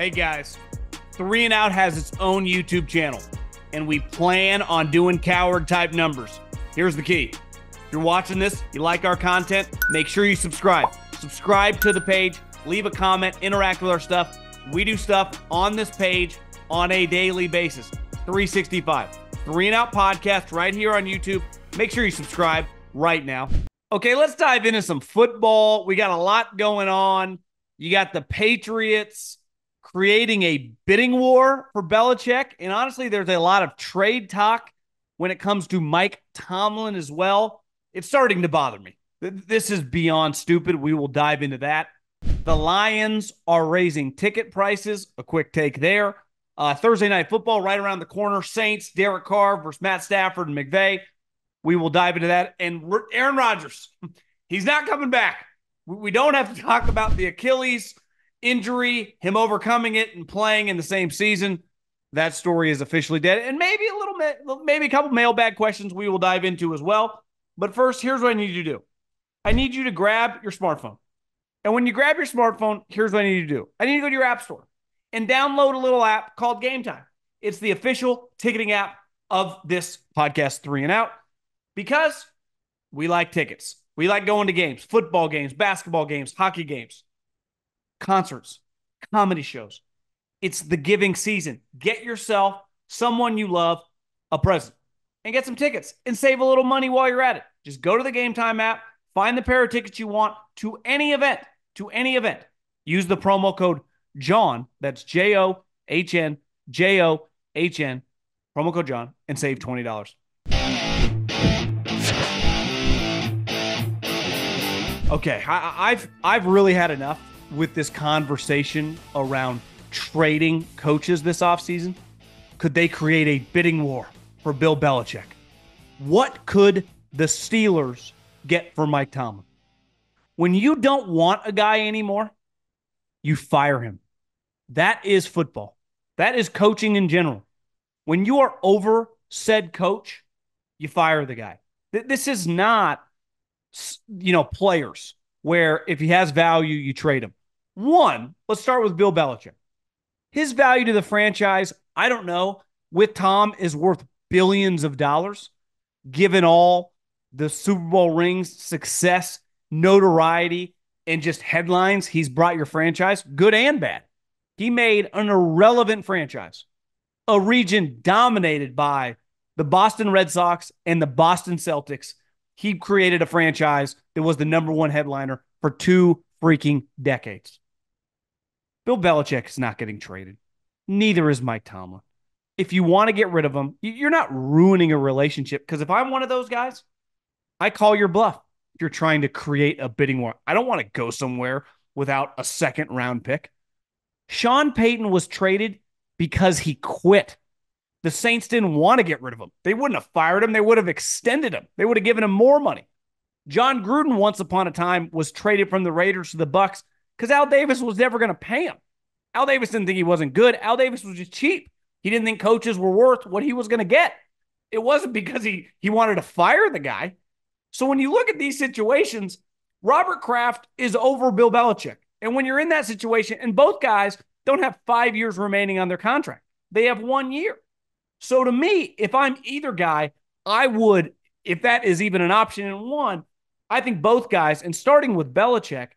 Hey guys, Three and Out has its own YouTube channel, and we plan on doing coward type numbers. Here's the key. If you're watching this, you like our content, make sure you subscribe. Subscribe to the page, leave a comment, interact with our stuff. We do stuff on this page on a daily basis. 365. Three and Out podcast right here on YouTube. Make sure you subscribe right now. Okay, let's dive into some football. We got a lot going on. You got the Patriots creating a bidding war for Belichick. And honestly, there's a lot of trade talk when it comes to Mike Tomlin as well. It's starting to bother me. This is beyond stupid. We will dive into that. The Lions are raising ticket prices. A quick take there. Thursday Night Football right around the corner. Saints, Derek Carr versus Matt Stafford and McVay. We will dive into that. And Aaron Rodgers, he's not coming back. We don't have to talk about the Achilles injury, him overcoming it and playing in the same season. That story is officially dead. And maybe a couple mailbag questions we will dive into as well. But first, here's what I need you to do. I need you to grab your smartphone. And when you grab your smartphone, here's what I need you to do. I need you to go to your app store and download a little app called Gametime. It's the official ticketing app of this podcast, Three and Out, because we like tickets. We like going to games, football games, basketball games, hockey games, concerts, comedy shows. It's the giving season. Get yourself, someone you love, a present and get some tickets and save a little money while you're at it. Just go to the Gametime app, find the pair of tickets you want to any event, Use the promo code JOHN, that's JOHN, JOHN, promo code JOHN, and save $20. Okay, I've really had enough with this conversation around trading coaches this offseason. Could they create a bidding war for Bill Belichick? What could the Steelers get for Mike Tomlin? When you don't want a guy anymore, you fire him. That is football. That is coaching in general. When you are over said coach, you fire the guy. This is not, players where if he has value, you trade him. One, let's start with Bill Belichick. His value to the franchise, I don't know, with Tom is worth billions of dollars, given all the Super Bowl rings, success, notoriety, and just headlines he's brought your franchise, good and bad. He made an irrelevant franchise, a region dominated by the Boston Red Sox and the Boston Celtics. He created a franchise that was the number one headliner for 2 freaking decades. Bill Belichick is not getting traded. Neither is Mike Tomlin. If you want to get rid of him, you're not ruining a relationship, because if I'm one of those guys, I call your bluff. If you're trying to create a bidding war, I don't want to go somewhere without a second round pick. Sean Payton was traded because he quit. The Saints didn't want to get rid of him. They wouldn't have fired him. They would have extended him. They would have given him more money. John Gruden, once upon a time, was traded from the Raiders to the Bucs because Al Davis was never going to pay him. Al Davis didn't think he wasn't good. Al Davis was just cheap. He didn't think coaches were worth what he was going to get. It wasn't because he wanted to fire the guy. So when you look at these situations, Robert Kraft is over Bill Belichick. And when you're in that situation, and both guys don't have 5 years remaining on their contract, they have 1 year. So to me, if I'm either guy, I would, if that is even an option in one, I think both guys, and starting with Belichick,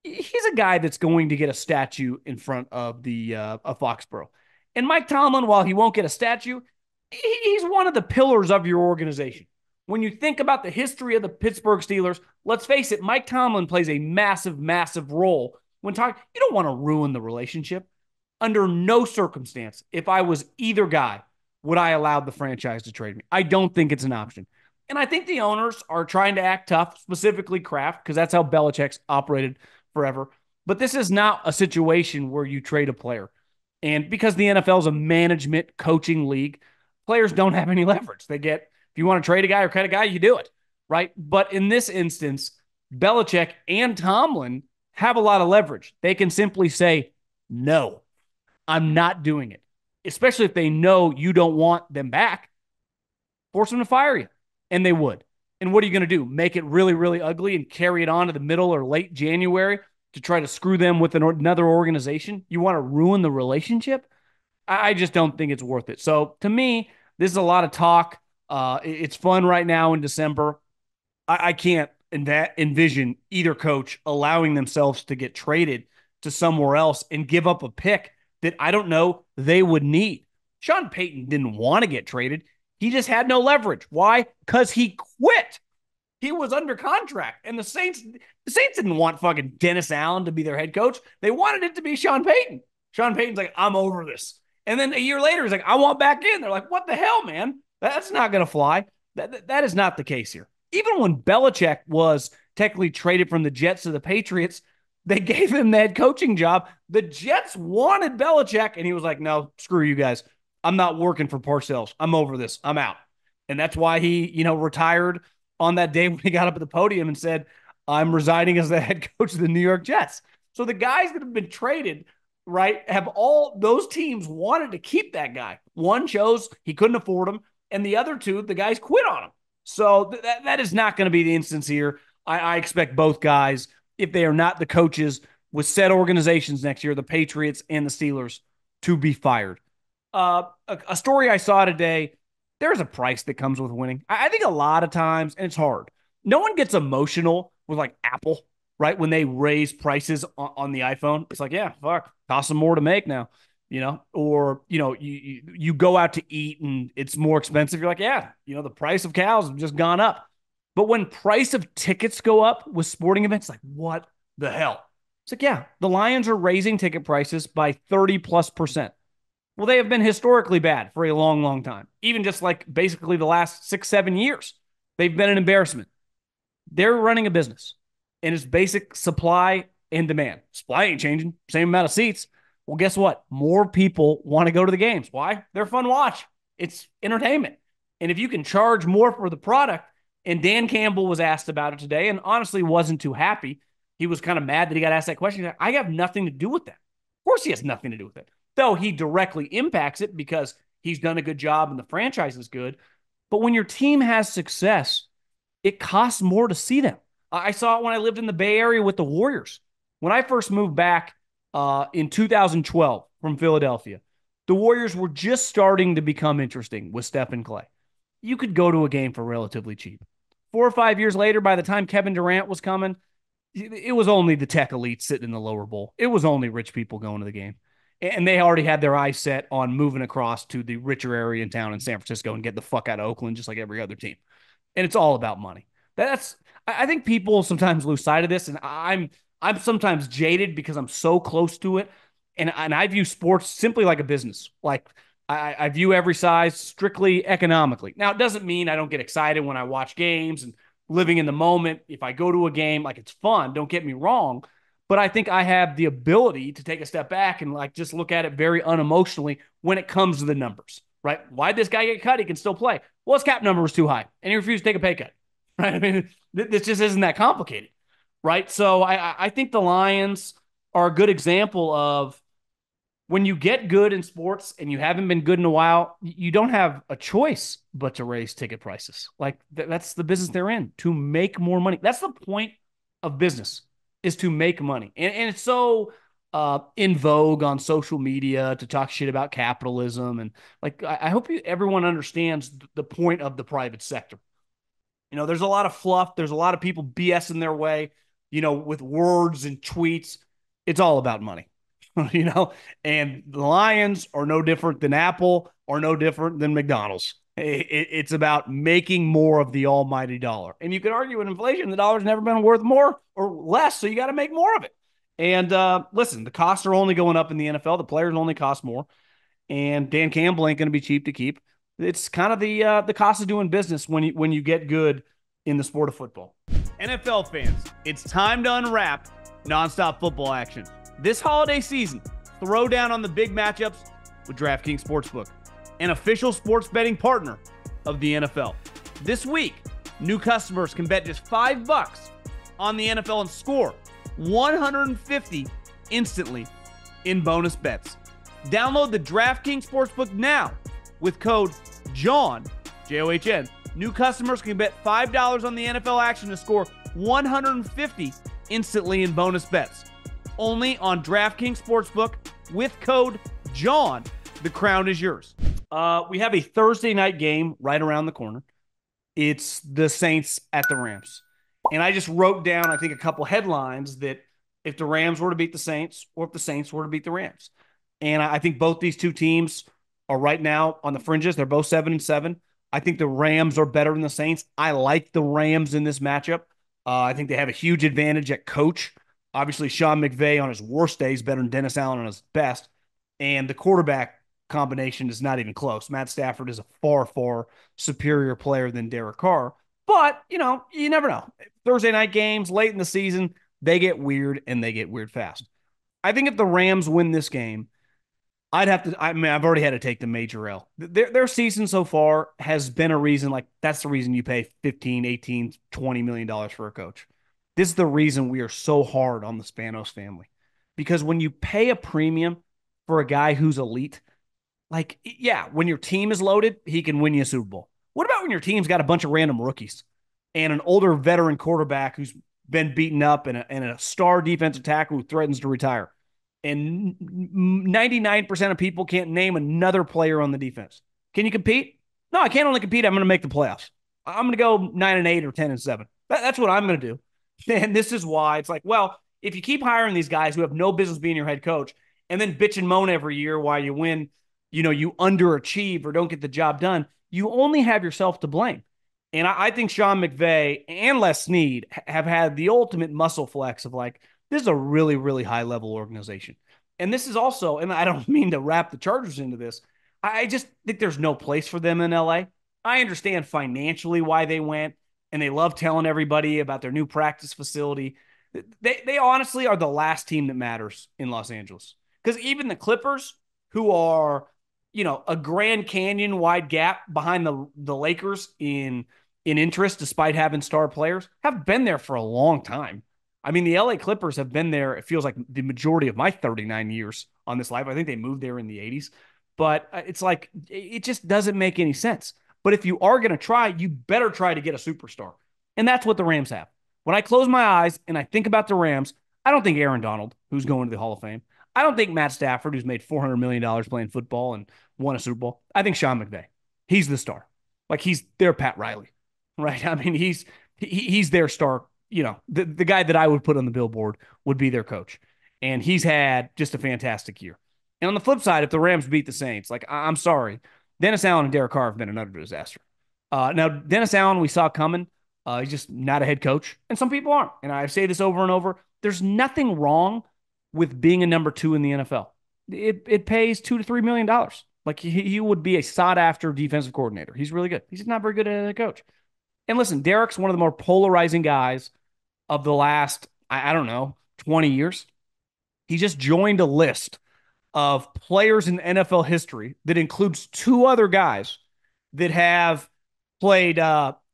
he's a guy that's going to get a statue in front of the of Foxborough. And Mike Tomlin, while he won't get a statue, he's one of the pillars of your organization. When you think about the history of the Pittsburgh Steelers, let's face it, Mike Tomlin plays a massive, massive role when talking. You don't want to ruin the relationship. Under no circumstance, if I was either guy, would I allow the franchise to trade me? I don't think it's an option. And I think the owners are trying to act tough, specifically Kraft, because that's how Belichick's operated forever. But this is not a situation where you trade a player. And because the NFL is a management coaching league, players don't have any leverage. They get, if you want to trade a guy or cut a guy, you do it, right? But in this instance, Belichick and Tomlin have a lot of leverage. They can simply say, no, I'm not doing it. Especially if they know you don't want them back, force them to fire you. And they would. And what are you going to do? Make it really, really ugly and carry it on to the middle or late January to try to screw them with another organization. You want to ruin the relationship. I just don't think it's worth it. So to me, this is a lot of talk. It's fun right now in December. I can't envision either coach allowing themselves to get traded to somewhere else and give up a pick that I don't know they would need. Sean Payton didn't want to get traded. He just had no leverage. Why? Because he quit. He was under contract. And the Saints didn't want fucking Dennis Allen to be their head coach. They wanted it to be Sean Payton. Sean Payton's like, I'm over this. And then a year later, he's like, I want back in. They're like, what the hell, man? That's not going to fly. That is not the case here. Even when Belichick was technically traded from the Jets to the Patriots, they gave him the head coaching job. The Jets wanted Belichick, and he was like, no, screw you guys. I'm not working for Parcells. I'm over this. I'm out. And that's why he, retired on that day when he got up at the podium and said, I'm resigning as the head coach of the New York Jets. So the guys that have been traded, right, have all those teams wanted to keep that guy. One chose he couldn't afford him, and the other two, the guys quit on him. So that is not going to be the instance here. I expect both guys, if they are not the coaches with said organizations next year, the Patriots and the Steelers, to be fired. A story I saw today, there's a price that comes with winning. I think a lot of times, and it's hard, no one gets emotional with like Apple, right? When they raise prices on the iPhone, it's like, yeah, fuck, costs them more to make now, or, you go out to eat and it's more expensive. You're like, yeah, the price of cows have just gone up. But when price of tickets go up with sporting events, like what the hell? It's like, yeah, the Lions are raising ticket prices by 30+%. Well, they have been historically bad for a long, long time. Even just like basically the last 6-7 years, they've been an embarrassment. They're running a business, and it's basic supply and demand. Supply ain't changing, same amount of seats. Well, guess what? More people want to go to the games. Why? They're fun to watch. It's entertainment. And if you can charge more for the product, and Dan Campbell was asked about it today and honestly wasn't too happy. He was kind of mad that he got asked that question. I have nothing to do with that. Of course he has nothing to do with it. Though he directly impacts it because he's done a good job and the franchise is good. But when your team has success, it costs more to see them. I saw it when I lived in the Bay Area with the Warriors. When I first moved back in 2012 from Philadelphia, the Warriors were just starting to become interesting with Steph and Clay. You could go to a game for relatively cheap. 4 or 5 years later, by the time Kevin Durant was coming, it was only the tech elite sitting in the lower bowl. It was only rich people going to the game. And they already had their eyes set on moving across to the richer area in town in San Francisco and get the fuck out of Oakland, just like every other team. And it's all about money. I think people sometimes lose sight of this, and I'm sometimes jaded because I'm so close to it. And I view sports simply like a business. Like I view every size strictly economically. Now, it doesn't mean I don't get excited when I watch games and living in the moment. If I go to a game, like it's fun, don't get me wrong. But I think I have the ability to take a step back and like just look at it very unemotionally when it comes to the numbers, right? Why'd this guy get cut? He can still play. Well, his cap number was too high and he refused to take a pay cut, right? I mean, this just isn't that complicated, right? So I think the Lions are a good example of when you get good in sports and you haven't been good in a while, you don't have a choice but to raise ticket prices. Like that's the business they're in, to make more money. That's the point of business, is to make money. And it's so in vogue on social media to talk shit about capitalism. And like, I hope everyone understands the point of the private sector. There's a lot of fluff. There's a lot of people BSing their way, with words and tweets. It's all about money. And the Lions are no different than Apple or no different than McDonald's. It's about making more of the almighty dollar. And you could argue with inflation, the dollar's never been worth more or less, so you got to make more of it. And listen, the costs are only going up in the NFL. The players only cost more. And Dan Campbell ain't going to be cheap to keep. It's kind of the cost of doing business when you get good in the sport of football. NFL fans, it's time to unwrap nonstop football action. This holiday season, throw down on the big matchups with DraftKings Sportsbook, an official sports betting partner of the NFL. This week, new customers can bet just $5 on the NFL and score $150 instantly in bonus bets. Download the DraftKings Sportsbook now with code JOHN, John. New customers can bet $5 on the NFL action to score $150 instantly in bonus bets. only on DraftKings Sportsbook with code JOHN. The crown is yours. We have a Thursday night game right around the corner. It's the Saints at the Rams. And I just wrote down, I think, a couple headlines that if the Rams were to beat the Saints or if the Saints were to beat the Rams. And I think both these two teams are right now on the fringes. They're both 7-7. I think the Rams are better than the Saints. I like the Rams in this matchup. I think they have a huge advantage at coach. Obviously, Sean McVay on his worst day is better than Dennis Allen on his best. And the quarterback combination is not even close. Matt Stafford is a far, far superior player than Derek Carr. But, you never know. Thursday night games, late in the season, they get weird, and they get weird fast. I think if the Rams win this game, I've already had to take the major L. Their season so far has been a reason, like, that's the reason you pay 15, 18, $20 million for a coach. This is the reason we are so hard on the Spanos family. Because when you pay a premium for a guy who's elite, like, yeah, when your team is loaded, he can win you a Super Bowl. What about when your team's got a bunch of random rookies and an older veteran quarterback who's been beaten up and a star defensive tackle who threatens to retire? And 99% of people can't name another player on the defense. Can you compete? No, I can't only compete. I'm going to make the playoffs. I'm going to go 9-8 or 10-7. That's what I'm going to do. And this is why it's like, well, if you keep hiring these guys who have no business being your head coach and then bitch and moan every year while you win, you underachieve or don't get the job done, you only have yourself to blame. And I think Sean McVay and Les Snead have had the ultimate muscle flex of like, this is a really, really high level organization. And this is also, and I don't mean to wrap the Chargers into this, I just think there's no place for them in LA. I understand financially why they went, and they love telling everybody about their new practice facility. They honestly are the last team that matters in Los Angeles. Because even the Clippers, who are, a Grand Canyon wide gap behind the Lakers in interest, despite having star players, have been there for a long time. I mean, the LA Clippers have been there, it feels like, the majority of my 39 years on this life. I think they moved there in the 80s. But it's like, it just doesn't make any sense. But if you are going to try, you better try to get a superstar. And that's what the Rams have. When I close my eyes and I think about the Rams, I don't think Aaron Donald, who's going to the Hall of Fame. I don't think Matt Stafford, who's made $400 million playing football and won a Super Bowl. I think Sean McVay. He's the star. Like, he's their Pat Riley, right? I mean, he's their star. The guy that I would put on the billboard would be their coach. And he's had just a fantastic year. And on the flip side, if the Rams beat the Saints, like, I'm sorry, Dennis Allen and Derek Carr have been another disaster. Now, Dennis Allen, we saw coming. He's just not a head coach. And some people aren't. And I say this over and over. There's nothing wrong with being a number 2 in the NFL. It pays $2 to $3 million. Like, he would be a sought-after defensive coordinator. He's really good. He's not very good as a coach. And listen, Derek's one of the more polarizing guys of the last, I don't know, 20 years. He just joined a list of players in NFL history that includes 2 other guys that have played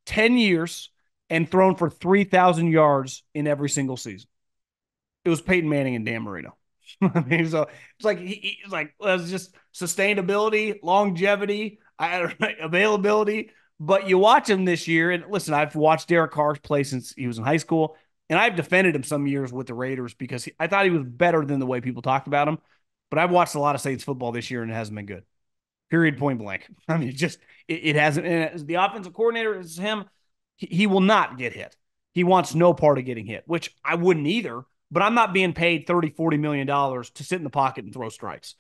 10 years and thrown for 3,000 yards in every single season. It was Peyton Manning and Dan Marino. I mean, so it's like, it's like, well, it's just sustainability, longevity, availability. But you watch him this year, and listen, I've watched Derek Carr play since he was in high school, and I've defended him some years with the Raiders because I thought he was better than the way people talked about him. But I've watched a lot of Saints football this year, and it hasn't been good. Period, point blank. I mean, it hasn't. And the offensive coordinator is him. He will not get hit. He wants no part of getting hit, which I wouldn't either. But I'm not being paid $30-40 million to sit in the pocket and throw strikes.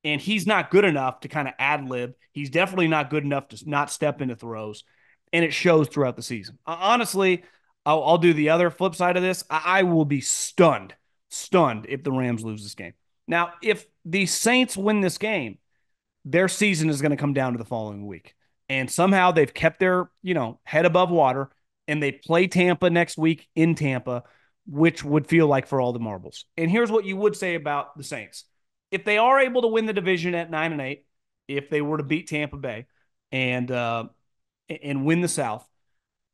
And he's not good enough to kind of ad-lib. He's definitely not good enough to not step into throws. And it shows throughout the season. Honestly, I'll do the other flip side of this. I will be stunned if the Rams lose this game. Now, if the Saints win this game, their season is going to come down to the following week. And somehow they've kept their, head above water, and they play Tampa next week in Tampa, which would feel like for all the marbles. And here's what you would say about the Saints. If they are able to win the division at 9-8, if they were to beat Tampa Bay and win the South,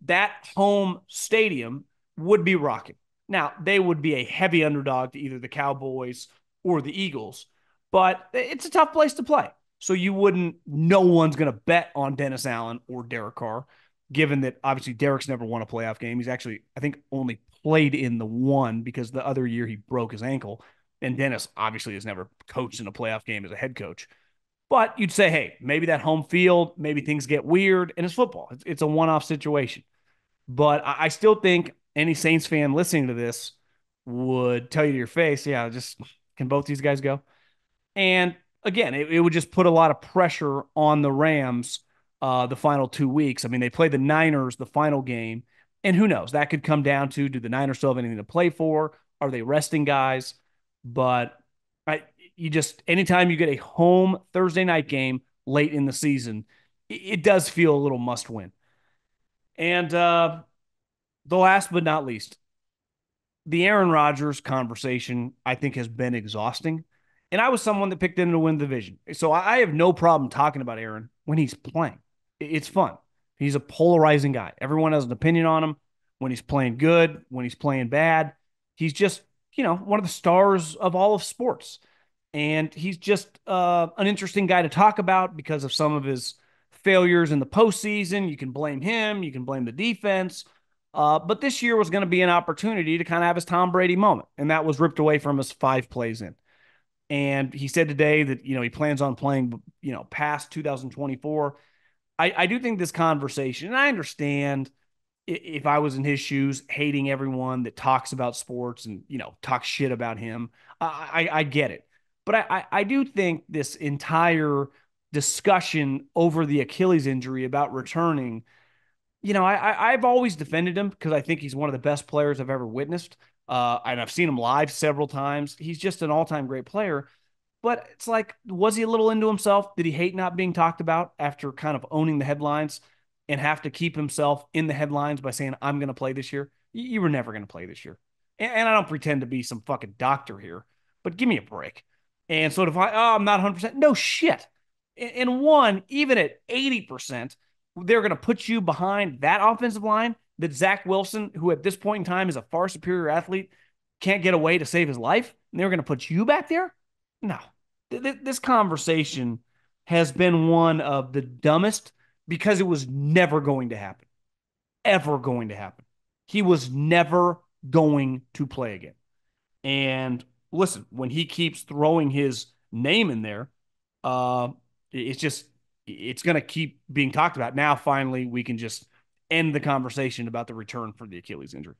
that home stadium would be rocking. Now, they would be a heavy underdog to either the Cowboys or the Eagles, but it's a tough place to play. So no one's going to bet on Dennis Allen or Derek Carr. given that obviously Derek's never won a playoff game. He's actually, I think, only played in the one because the other year he broke his ankle. And Dennis obviously has never coached in a playoff game as a head coach. But you'd say, hey, maybe that home field, maybe things get weird, and it's football. It's a one-off situation. But I still think any Saints fan listening to this would tell you to your face, yeah, just can both these guys go? And again, it would just put a lot of pressure on the Rams the final 2 weeks. I mean, they play the Niners the final game, and who knows? That could come down to do the Niners still have anything to play for? Are they resting guys? But I, you just anytime you get a home Thursday night game late in the season, it does feel a little must win. And the last but not least, the Aaron Rodgers conversation, I think, has been exhausting. And I was someone that picked him to win the division. So I have no problem talking about Aaron when he's playing. It's fun. He's a polarizing guy. Everyone has an opinion on him when he's playing good, when he's playing bad. He's just, one of the stars of all of sports. And he's just an interesting guy to talk about because of some of his failures in the postseason. You can blame him, you can blame the defense. But this year was going to be an opportunity to kind of have his Tom Brady moment, and that was ripped away from us 5 plays in. And he said today that he plans on playing past 2024. I do think this conversation, and I understand if I was in his shoes, hating everyone that talks about sports and talks shit about him. I get it, but I do think this entire discussion over the Achilles injury about returning, I've always defended him because I think he's one of the best players I've ever witnessed. And I've seen him live several times. He's just an all-time great player. But it's like, was he a little into himself? Did he hate not being talked about after kind of owning the headlines and have to keep himself in the headlines by saying, I'm going to play this year? You were never going to play this year. And I don't pretend to be some fucking doctor here, but give me a break. And so if I'm not 100%, no shit. And one, even at 80%, they're going to put you behind that offensive line that Zach Wilson, who at this point in time is a far superior athlete, can't get away to save his life. And they're going to put you back there? No. This conversation has been one of the dumbest because it was never going to happen. Ever going to happen. He was never going to play again. And listen, when he keeps throwing his name in there, uh, it's going to keep being talked about. Now, finally, we can just end the conversation about the return for the Achilles injury.